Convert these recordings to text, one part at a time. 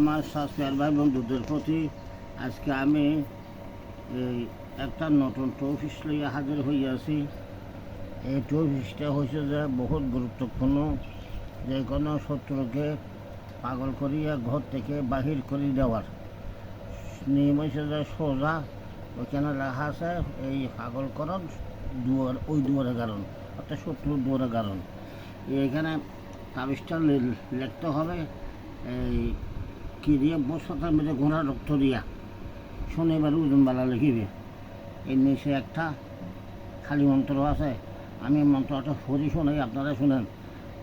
আমার সাবস্ক্রাইবার ভাই বন্ধুদের প্রতি আজকে আমি এই একটা নতুন টপিস লইয়া হাজির হইয়াছি। এই টপিসটা হয়েছে যে বহুত গুরুত্বপূর্ণ, যে কোনো শত্রুকে পাগল করিয়া ঘর থেকে বাহির করে দেওয়ার নিয়ম হয়েছে যে সোজা ওইখানে লেখা আছে এই পাগলকরণ দুয়ার, ওই দুয়ারের কারণ অর্থাৎ শত্রুর দুয়ারের কারণ। এইখানে তাবিজটা লিখতে হবে এই কী দিয়ে বছরের মধ্যে ঘোড়া রক্ত দিয়া শনিবার ওজনবেলা লিখিবে। এর নিচে একটা খালি মন্ত্র আছে, আমি মন্ত্রটা পড়ি শোনাই, আপনারা শুনেন।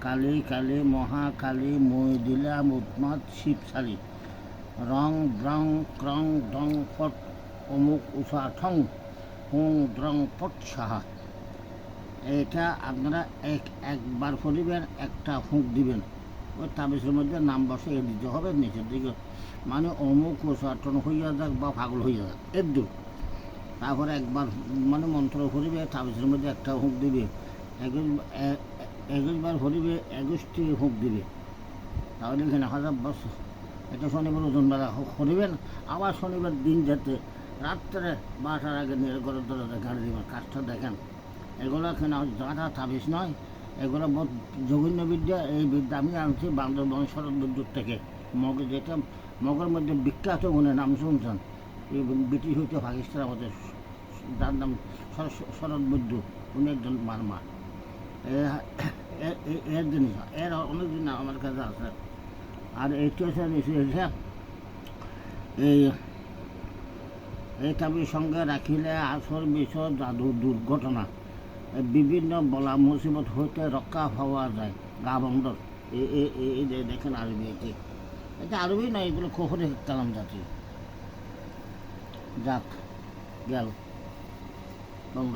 কালী কালী মহাকালী মই দিলাম উৎমাদ শিবশালী রং দ্রং ক্রং দং পট অমুক উষা ঠং হুং দ্রং পট সাহা। এটা আপনারা একবার পড়িবেন, একটা ফুঁক দিবেন, ওই তাবিজের মধ্যে নাম বসে দিতে হবে নিচের দিকে, মানে অমুক উষাটন হইয়া যাক বা পাগল হইয়া যাক এর দূর। তারপরে একবার মানে মন্ত্র পড়িবে, তাবিজের মধ্যে একটা হুঁক দিবে, 21বার পড়িবে, 21টি হুঁক দিবে, তাহলে এখানে 1000 বছর। এটা শনিবার ওজনবেলা করিবেন। আবার শনিবার দিন যাতে রাত্রে 12টার আগে নিয়ে ঘরের দরজা গাড়ি দেবেন। কাজটা দেখেন, এগুলো এখানে যারা তাবিজ নয়, এগুলো বহুত জঘন্য বিদ্যা। এই বিদ্যা আমি আনছি বান্দরবান শরৎ বিদ্যুৎ থেকে। যেটা মগের মধ্যে বিখ্যাত গুণে নাম শুনছেন, এই ব্রিটিশ হইতে পাকিস্তান আমাদের, যার নাম শরৎ বিদ্যুৎ, উনি একজন মারমা। এর জিনিস, এর অনেক দিন আমার কাছে আছে। আর এইটা হচ্ছে এই তাবিজ সঙ্গে রাখিলে আসর বিষয় জাদু দুর্ঘটনা বিভিন্ন বলা মুসিবত হইতে রক্ষা পাওয়া যায়। গা বন্ধর এই দেখেন আরবি, এটা আরবি নয়, এগুলো খোহরে কালাম জাতীয়। যাক গেল বন্ধ।